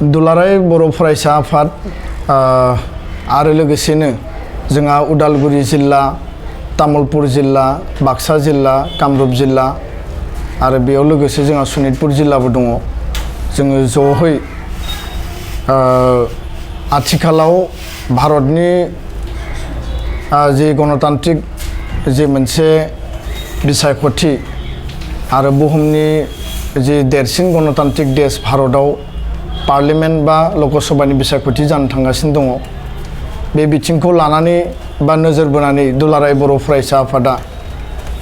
दुलाराय बर' फरायसा आफाद आरो लोगोसेनो जोंहा उदालगुरि जिल्ला, तामुलपुर जिल्ला, बाक्सा जिल्ला, कामरुप जिल्ला आरो बेयाव लोगोसे जोंहा सनितपुर जिल्लाबो दङ। जोङो ज'है आथिखालाव भारतनि जि गणतान्त्रिक जि मोनसे बिसायख'थि आरो बुहुमनि जि देरसिन गणतान्त्रिक देश भारताव पार्लियामेन्ट बा लकसभानि बिसायख'थि जानो थांगासिनो दङ। बे बिथिंखौ लानानै बा नोजोर बोनानै दुलाराय बर' फरायसा आफादा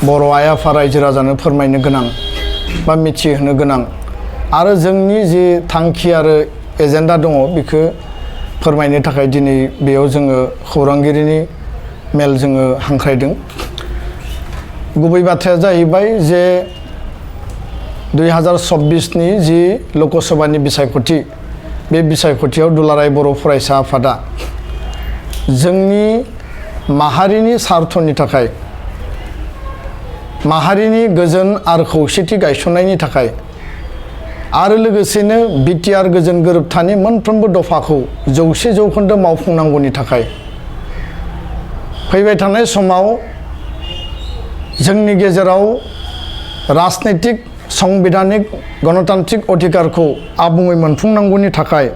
बर' आइ आफा रायजो राजानो फोरमायनो गोनां बा मिथिहोनो गोनां आरो जोंनि जि थांखि आरो एजेन्डा दङ बेखौ फोरमायनो थाखाय दिनै बेयाव जोङो खौरांगिरिनि मेल जोङो हांख्रायदों। गुबै बाथ्राया जाहैबाय जे 2024 नि जि लकसभानि बिसायख'थि बे बिसायख'थियाव दुलाराय बर' फरायसा आफादा जोंनि माहारिनि सार्थनि थाखाय माहारिनि गोजोन आरो खौसेथि गायसननायनि थाखाय आरो लोगोसेनो बिटिआर गोजोन गोरोबथानि मोनफ्रोमबो दफाखौ 100% मावफुंनांगौनि थाखाय फैबाय थानाय समाव जोंनि गेजेराव राजनैतिक संबिधानिक गणतान्त्रिक अधिकारखौ आबुङै मोनफुंनांगौनि थाखाय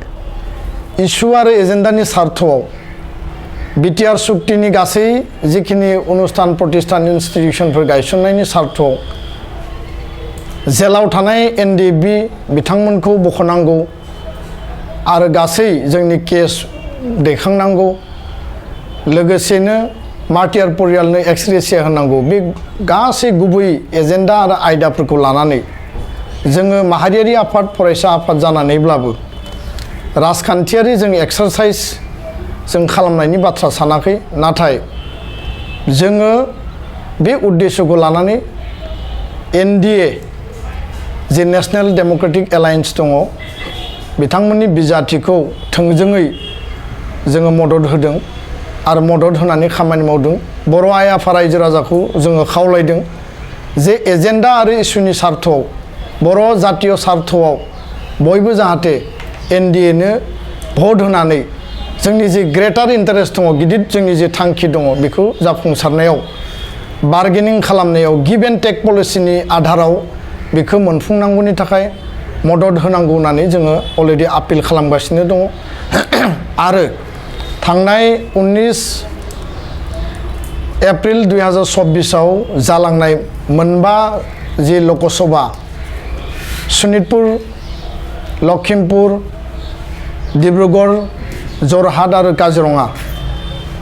इसु आरो एजेन्डानि सार्थआव बिटिआर सुक्तिनि गासै जिखिनि अनुस्थान प्रतिष्ठान इन्स्टिटिउसनफोर गायसननायनि सार्थआव जेलाव थानाय एनडिएफबि बिथांमोनखौ बख'नांगौ आरो गासै जोंनि केस दैखांनांगौ, लोगोसेनो मार्टियार परियालनो एक्सग्रेसिया होनांगौ। बे गासै गुबै एजेन्डा आरो आयदाफोरखौ लानानै जोङो माहारियारि आफाद फरायसा आफाद जानानैब्लाबो राजखान्थियारि जों एक्सारसाइज जों खालामनायनि बाथ्रा सानाखै, नाथाय जोङो बे उद्देश्यखौ लानानै एनडिए जे नेशनेल डेम'क्रेटिक एलायन्स दङ बिथांमोननि बिजाथिखौ थोंजोङै जोङो मदद होदों आरो मदद होनानै खामानि मावदों। बर' आइ आफा रायजो राजाखौ जोङो खावलायदों जे एजेन्डा आरो इसुनि सार्थआव बर' जातीय सार्थआव बयबो जाहाथे एनडिएनो भट होनानै जोंनि जि ग्रेटार इन्टारेस्ट दङ, गिदिर जोंनि जि थांखि दङ बेखौ जाफुंसारनायाव बार्गेनिं खालामनायाव गिभ एन्ड टेक पलिसिनि आधाराव बेखौ मोनफुंनांगौनि थाखाय मदद होनांगौ होननानै जोङो अलरेडि आपिल खालामगासिनो दङ। आरो थांनाय 19 एप्रिल 2024 जालांनाय मोनबा जि लकसभा सनितपुर, लखिमपुर, डिब्रुगड़, जरहाट आरो काजिरङा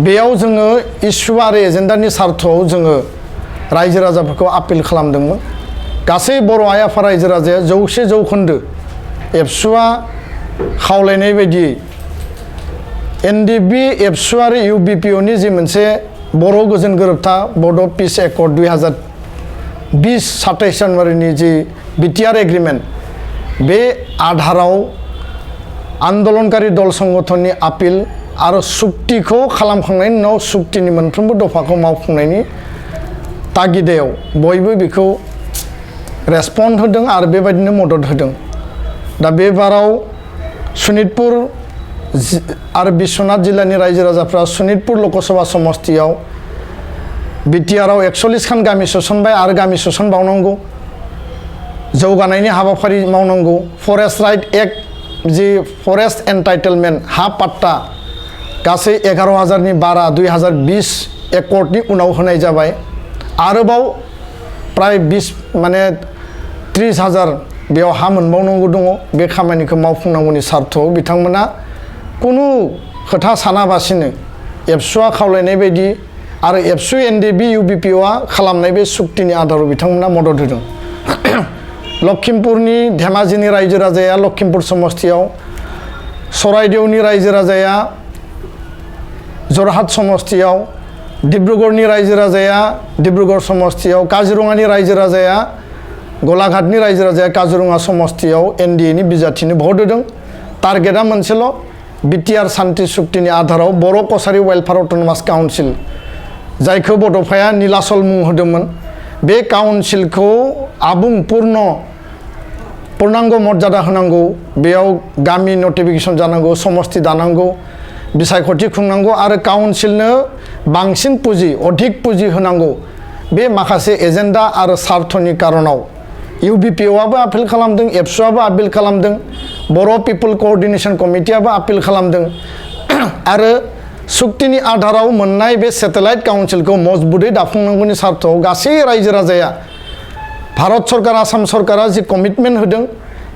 बेयाव जोङो इसु आरो एजेन्डानि सार्थआव जोङो रायजो राजाफोरखौ आपिल खालामदोंमोन। गासै बर' आइ आफा रायजो राजाया 100% एबसुआ खावलायनाय बायदियै एनडिएफबि, एबसु आरो इउबिपिअनि जि मोनसे बर' गोजोन गोरोबथा बड' पिस एकर्ड 2020-27 जानुवारिनि जि बिटिआर एग्रिमेन्ट बे आधाराव आन्दलनकारि दल संगठननि आपिल आरो सुक्तिखौ खालामखांनायनि उनाव सुक्तिनि मोनफ्रोमबो दफाखौ मावफुंनायनि तागिदायाव बयबो बेखौ रेसपन्ड होदों आरो बेबायदिनो मदद होदों। दा बे बाराव सनितपुर आरो बिश्वनाथ जिल्लानि रायजो राजाफ्रा सनितपुर लकसभा समस्तियाव बिटिआरआव 41 खान गामि सोसनबाय आरो गामि सोसनबावनांगौ, जौगानायनि हाबाफारि मावनांगौ। फरेस्ट राइट एक्ट जि फरेस्ट एन्टाइटेलमेन्ट हा पाट्टा गासै 11,000नि बारा 2020 एकर्डनि उनाव होनाय जाबाय। आरोबाव प्राय 30,000 बेयाव हा मोनबावनांगौ दङ। बे खामानिखौ मावफुंनांगौनि सार्थआव बिथांमोना कुनु खोथा सानाबासिनो एबसुआ खावलायनाय बायदि आरो एबसु, एनडिएफबि, इउबिपिअआ खालामनाय बे सुक्तिनि आधाराव बिथांमोना मदद होदों। लखिमपुरनि धेमाजिनि रायजो राजाया लखिमपुर समस्तियाव, सराइदेवनि रायजो राजाया जरहाट समस्तियाव, डिब्रुगड़नि रायजो राजाया डिब्रुगड़ समस्तियाव, काजिरङानि रायजो राजाया गलाघाटनि रायजो राजाया काजिरङा समस्तियाव एनडिएनि बिजाथिनो भट होदों। टार्गेटआ मोनसेल', बिटिआर सान्ति सुक्तिनि आधाराव बर' कसारि वेलफेयार अट'नमास काउन्सिल जायखौ बड'फाया नीलाचल मुं होदोंमोन, बे काउन्सिलखौ आबुं पूर्ण पूर्णांग मर्यादा होनांगौ बेयाव गामि नटिफिकेशन जानांगौ समस्ति दानांगौ बिसायख'थि खुंनांगौ आरो काउन्सिलनो बांसिन पुजि अधिक पुजि होनांगौ बे माखासे एजेन्डा आरो सार्थनि कारणाव इउबिपिअआबो आपिल खालामदों एबसुआबो आपिल खालामदों बर' पिपल कोअर्डिनेशन कमिटियाबो आपिल खालामदों आरो सुक्तिनि आधाराव मोननाय बे सेटेलाइट काउन्सिलखौ मजबुतै दाफुंनांगौनि सार्थआव गासै रायजो राजाया भारत सरकार आसाम सरकारा जि कमिटमेन्ट होदों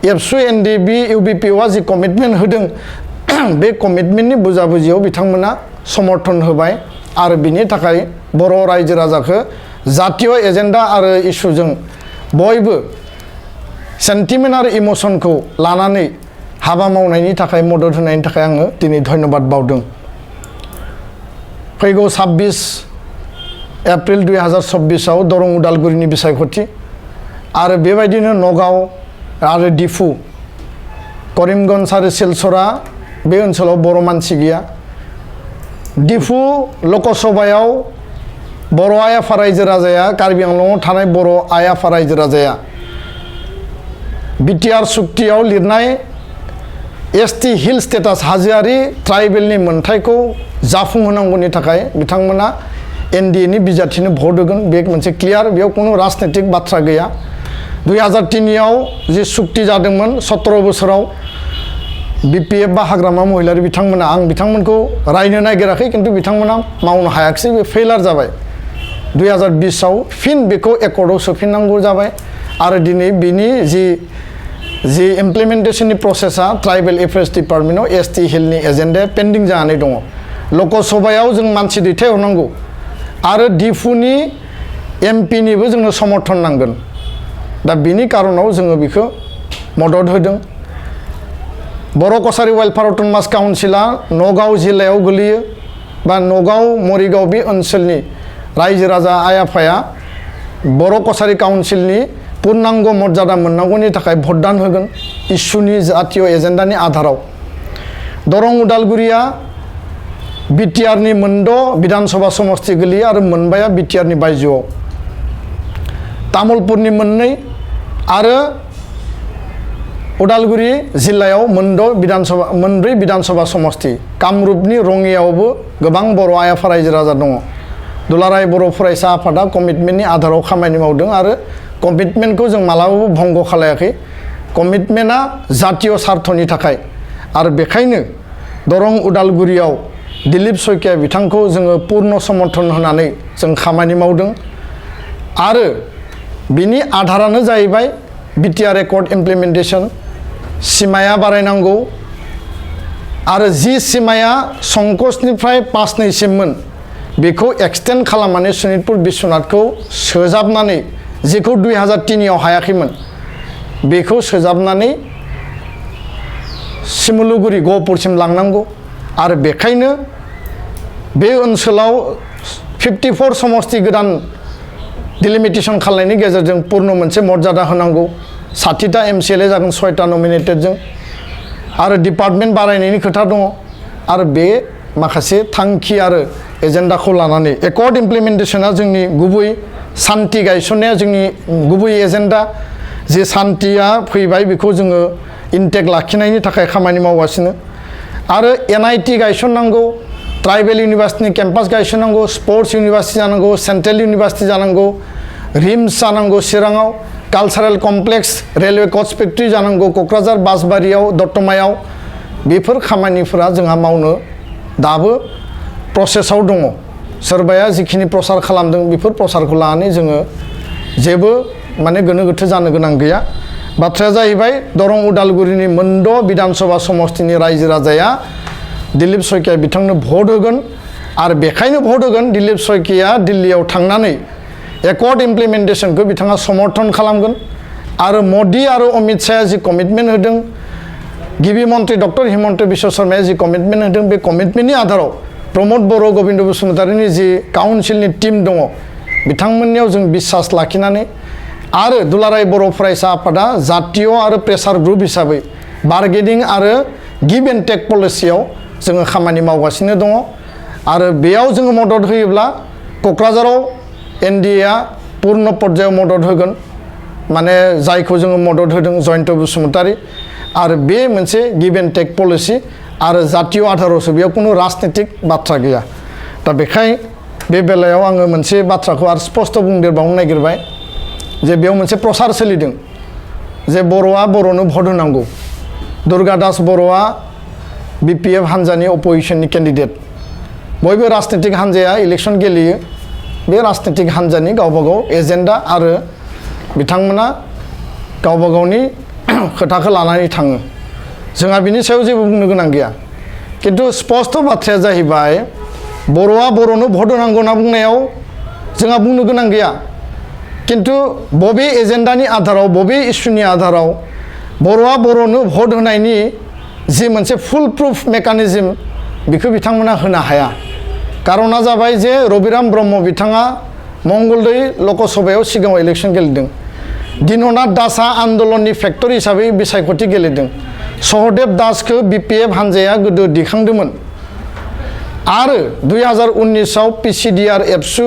एबसु एनडिबि इउबिपिअआ जि कमिटमेन्ट होदों बे कमिटमेन्टनि बुजाबुजियाव बिथांमोना समर्थन होबाय आरो बिनि थाखाय बर' रायजो राजाखौ जातीय एजेन्डा आरो इस्युजों बयबो सेन्टिमेन्ट आरो इमसनखौ लानानै हाबा मावनायनि थाखाय मदद होनायनि थाखाय आङो दिनै धन्यबाद बावदों फैगौ 26 एप्रिल 2024 आव दरं उदालगुरिनि बिसायख'थि आरो बेबायदिनो नगाव आरो डिफु करिमगन्ज आरो सिलचरा बे ओनसोलाव बर' मानसि गैया डिफु लकसभायाव बर' आइ आफा रायजो राजाया कार्बि आंलंआव थानाय बर' आइ आफा रायजो राजाया बिटिआर सुक्तियाव लिरनाय एसटि हिल स्टेटास हाजोआरि ट्राइबेलनि मोनथायखौ जाफुंहोनांगौनि थाखाय बिथांमोना एनडिएनि बिजाथिनो भट होगोन बे मोनसे क्लियार बेयाव कुनु राजनैतिक बाथ्रा गैया 2003 आव जि सुक्ति जादोंमोन 17 बोसोराव बिपिएफ बा हाग्रामा महिलारि बिथांमोना आं बिथांमोनखौ रायनो नागिराखै किन्तु बिथांमोना मावनो हायाखिसै बे फेलार जाबाय 2020 आव फिन बेखौ एकर्डआव सोफिननांगौ जाबाय आरो दिनै बिनि जि इमप्लिमेन्टेशननि प्रसेसा ट्राइबेल एफेयार्स डिपार्टमेन्टआव एसटि हिलनि एजेन्डाया पेन्डिं जानानै दङ लकसभायाव जों मानसि दैथायहरनांगौ आरो डिफुनि एमपिनिबो जोंनो समर्थन नांगोन दा बिनि कारनाव जोङो बेखौ मदद होदों बर' कसारि वेलफेयार अट'नमास काउन्सिला नगाव जिल्लायाव गोलैयो बा नगाव मरिगाव बे ओनसोलनि रायजो राजा आइ आफाया बर' कसारि काउन्सिलनि पूर्णांग मर्यादा मोननांगौनि थाखाय भटदान होगोन इस्युनि जातीय एजेन्डानि आधाराव दरं उदालगुरिया बिटिआरनि मोनद' विधानसभा समस्ति गोलैयो आरो मोनबाया बिटिआरनि बायजोआव तामुलपुरनि मोननै आरो उदालगुरि जिल्लायाव मोनब्रै विधानसभा समस्ति कामरुपनि रङियावबो गोबां बर' आइ आफा रायजो राजा दङ दुलाराय बर' फरायसा आफादा कमिटमेन्टनि आधाराव खामानि मावदों आरो कमिटमेन्टखौ जों मालाबाबो भंग खालायाखै कमिटमेन्टआ जातीय सार्थनि थाखाय आरो बेखायनो दरं उदालगुरियाव दिलीप शइकिया बिथांखौ जोङो पूर्ण समर्थन होनानै जों खामानि मावदों आरो बिनि आधारानो जाहैबाय बिटिआर एकर्ड इमप्लिमेन्टेशन सिमाया बारायनांगौ आरो जि सिमाया संकसनिफ्राय 5-2सिममोन बेखौ एक्सटेन्ड खालामनानै सनितपुर बिश्वनाथखौ सोजाबनानै जेखौ 2003 आव हायाखैमोन बेखौ सोजाबनानै सिमुलुगुरि गहपुरसिम लांनांगौ आरो बेखायनो बे ओनसोलाव 54 समस्ति गोदान डिलिमिटेशन खालामनायनि गेजेरजों पूर्ण मोनसे मर्यादा होनांगौ 60टा एमसिएलए जागोन 6टा नमिनेटेडजों आरो डिपार्टमेन्ट बारायनायनि खोथा दङ आरो बे माखासे थांखि आरो एजेन्डाखौ लानानै एकर्ड इमप्लिमेन्टेशना जोंनि गुबै सान्ति गायसननाया जोंनि गुबै एजेन्डा जे सान्तिया फैबाय बेखौ जोङो इन्टेक लाखिनायनि थाखाय खामानि मावगासिनो आरो एनआईटी गायसननांगौ ट्राइबेल इउनिभार्सिटिनि केम्पास गायसननांगौ स्पर्ट्स इउनिभार्सिटि जानांगौ सेन्ट्रेल इउनिभार्सिटि जानांगौ रिम्स जानांगौ चिराङाव cultural complex railway coach factory जानांगौ क'क्राझार बासबारियाव दतमायाव बेफोर खामानिफोरा जोंहा मावनो दाबो प्रसेसआव दङ सोरबाया जिखिनि प्रसार खालामदों बेफोर प्रसारखौ लानानै जोङो जेबो माने गोनो गोथो जानो गोनां गैया बाथ्राया जाहैबाय दरं उदालगुरिनि मोनद' विधानसभा समस्तिनि रायजो राजाया दिलीप शइकिया बिथांनो भट होगोन आरो बेखायनो भट होगोन दिलीप शइकिया दिल्लीयाव थांनानै एकर्ड इमप्लिमेन्टेशनखौ बिथाङा समर्थन खालामगोन आरो मोदी आरो अमित शाहया जि कमिटमेन्ट होदों गिबि मन्त्रि डक्टर हिमन्त बिश्व शर्माया जि कमिटमेन्ट होदों बे कमिटमेन्टनि आधाराव प्रमद बर' गोविन्द बसुमतारीनि जि काउन्सिलनि टीम दङ बिथांमोननियाव जों बिश्वास लाखिनानै आरो दुलाराय बर' फरायसा आफादा जातीय आरो प्रेसार ग्रुप हिसाबै बार्गेनिं आरो गिभ एन्ड टेक पलिसियाव जोङो खामानि मावगासिनो दङ आरो बेयाव जोङो मदद होयोब्ला क'क्राझाराव एनडिएआ पूर्ण पर्यायाव मदद होगोन माने जायखौ जोङो मदद होदों जयन्त बसुमतारी आरो बे मोनसे गिभ एन्ड टेक पलिसि आरो जातीय आधारावसो बेयाव कुनु राजनीतिक बाथ्रा गैया दा बेखाय बे बेलायाव आङो मोनसे बाथ्राखौ आरो स्पष्ट बुंदेरबावनो नागिरबाय जे बेयाव मोनसे प्रसार सोलिदों जे बर'आ बर'नो भट होनांगौ दुर्गा दास बर'आ BPF हान्जानि अपोजिशननि केन्डिडेट बयबो राजनीतिक हान्जाया इलेक्सन गेलेयो बे राजनीतिक हान्जानि गावबा गाव एजेन्डा आरो बिथांमोना गावबा गावनि खोथाखौ लानानै थाङो जोंहा बिनि सायाव जेबो बुंनो गोनां गैया किन्तु स्पष्ट बाथ्राया जाहैबाय बर'आ बर'नो भट होनांगौ होनना बुंनायाव जोंहा बुंनो गोनां गैया किन्तु बबे एजेन्डानि आधाराव बबे इस्युनि आधाराव बर'आ बर'नो भट होनायनि जि मोनसे फुल प्रुफ मेकानिजम बेखौ बिथांमोना होनो हाया कारना जाबाय जे रबिराम ब्रह्म बिथाङा मंगलदै लकसभायाव सिगाङाव इलेक्सन गेलेदों दिननाथ दासआ आन्दलननि फेक्टर हिसाबै बिसायख'थि गेलेदों सहदेब दासखौ BPF हान्जाया गोदो दिखांदोंमोन आरो 2019आव PCDR एबसु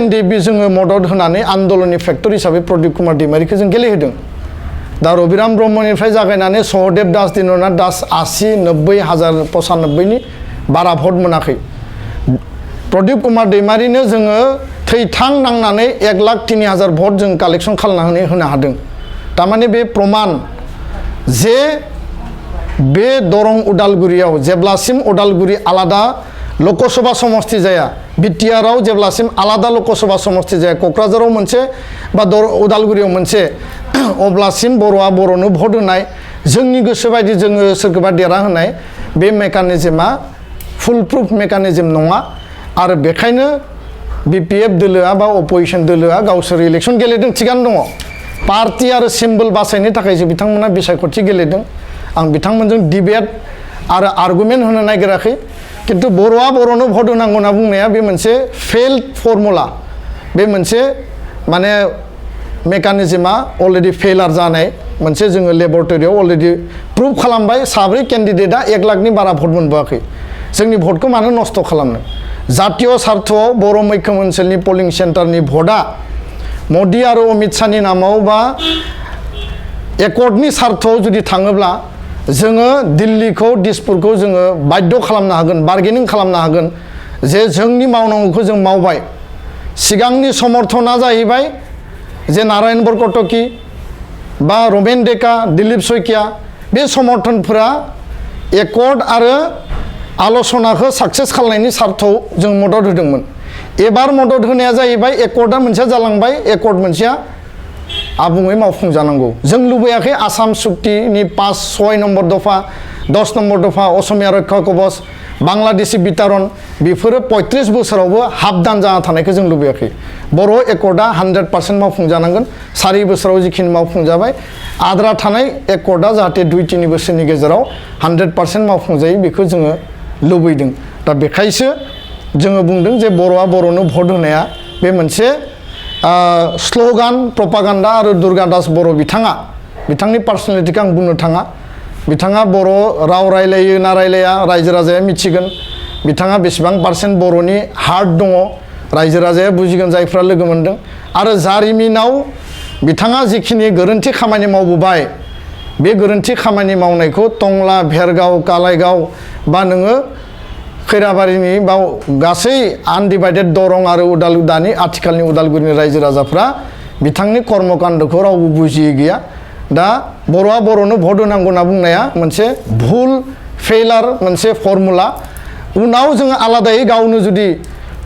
NDB जोङो मदद होनानै आन्दलननि फेक्टर हिसाबै प्रदीप कुमार दैमारिखौ जों गेलेहोदों दा रबिराम ब्रह्मनिफ्राय जागायनानै सहदेब दास दिननाथ दास 80-90,095नि बारा भट मोनाखै प्रदीप कुमार दैमारिनो जोङो थैथां नांनानै 1,03,000 भट जों कालेक्सन खालामनानै होनो हादों तारमाने बे प्रमान जे बे दरं उदालगुरियाव जेब्लासिम उदालगुरि आलादा लकसभा समष्टि जाया बिटिआरआव जेब्लासिम आलादा लकसभा समष्टि जाया क'क्राझाराव मोनसे बा उदालगुरियाव मोनसे अब्लासिम बर'आ बर'नो भट होनाय जोंनि गोसो बायदि जोङो सोरखौबा देरा होनाय बे मेकानिजमा फुल प्रुफ मेकानिजम नङा आरो बेखायनो BPF दोलोआ बा अपोजिशन दोलोआ गावसोर इलेक्सन गेलेदों थिगानो दङ पार्टी आरो सिम्बल बासायनो थाखायसो बिथांमोना बिसायख'थि गेलेदों आं बिथांमोनजों डिबेट आरो आर्गुमेन्ट होनो नागिराखै किन्तु बर'आ बर'नो भट होनांगौ होनना बुंनाया बे मोनसे फेल्ड फर्मुला बे मोनसे माने मेकानिजमा अलरेडि फेलार जानाय मोनसे जोङो लेबरेटरियाव अलरेडि प्रुभ खालामबाय साब्रै केन्डिडेटआ 1 लाखनि बारा भट मोनबोआखै जोंनि भटखौ मानो नस्थ' खालामनो जातीय सार्थआव बर' मैखोम ओनसोलनि पलिं सेन्टारनि भटआ मदि आरो अमित शाहनि नामाव बा एकर्डनि सार्थआव जुदि थाङोब्ला जोङो दिल्लीखौ दिसपुरखौ जोङो बाध्य खालामनो हागोन बार्गेनिं खालामनो हागोन जे जोंनि मावनांगौखौ जों मावबाय सिगांनि समर्थना जाहैबाय जे नारायण बरकटकि बा रमेन डेका दिलीप शइकिया बे समर्थनफोरा एकर्ड आरो आल'सनाखौ साक्सेस खालामनायनि सार्थआव जों मदद होदोंमोन एबार मदद होनाया जाहैबाय एकर्डआ मोनसेया जालांबाय एकर्ड मोनसेया आबुङै मावफुंजानांगौ जों लुबैयाखै आसाम सुक्तिनि 5-6 नम्बर दफा 10 नम्बर दफा असमिया रक्षा कवच बांलादेशी बिटारन बेफोरो 35 बोसोरावबो हाबदान जाना थानायखौ जों लुबैयाखै बर' एकर्डआ 100% मावफुंजानांगोन 4 बोसोराव जिखिनि मावफुंजाबाय आद्रा थानाय एकर्डआ जाहाथे 2-3 बोसोरनि गेजेराव 100% मावफुंजायो बेखौ जोङो लुबैदों दा बेखायसो जोङो बुंदों जे बर'आ बर'नो भट होनाया बे मोनसे स्ल'गान प्रपागान्डा आरो दुर्गा दास बर' बिथांनि पार्सनेलिटिखौ आं बुंनो थाङा बिथाङा बर' राव रायलायो ना रायलाया रायजो राजाया मिथिगोन बिथाङा बेसेबां पार्सेन्ट बर'नि हार्ट दङ रायजो राजाया बुजिगोन जायफ्रा लोगो मोनदों आरो जारिमिनाव बिथाङा जिखिनि गोरोन्थि खामानि मावबोबाय बे गोरोन्थि खामानि मावनायखौ टंला भेरगाव कालाइगाव बा नोङो खैराबारिनि बा गासै आनडिभाइडेड दरं आरो दानि आथिखालनि उदालगुरिनि रायजो राजाफ्रा बिथांनि कर्मकाण्डखौ रावबो बुजियै गैया दा बर'आ बर'नो भट होनांगौ होनना बुंनाया मोनसे भुल फेलार मोनसे फर्मुला उनाव जोङो आलादायै गावनो जुदि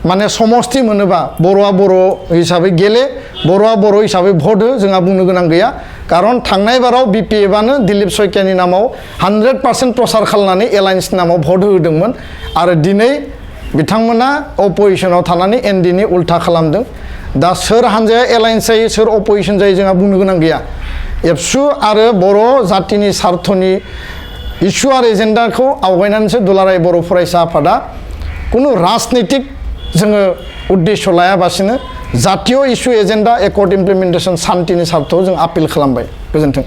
माने समष्टि मोनोबा बर'आ बर' हिसाबै गेले बर'आ बर' हिसाबै भट हो जोंहा बुंनो गोनां गैया कारन थांनाय बाराव BPFआनो दिलीप शइकियानि नामाव 100% प्रसार खालामनानै एलायन्सनि नामाव भट होदोंमोन आरो दिनै बिथांमोना अपोजिशनाव थानानै NDनि उल्था खालामदों दा सोर हान्जाया एलायन्स जायो सोर अपोजिशन जायो जोंहा बुंनो गोनां गैया एबसु आरो बर' जातिनि सार्थनि इस्यु आरो एजेन्डाखौ आवगायनानैसो दुलाराय बर' फरायसा आफादा कुनु राजनीतिक जोङो उद्देश्य लायाबासिनो जातीय इस्यु एजेन्डा एकर्ड इमप्लिमेन्टेसन सान्तिनि सार्थआव जों आपिल खालामबाय गोजोन्थों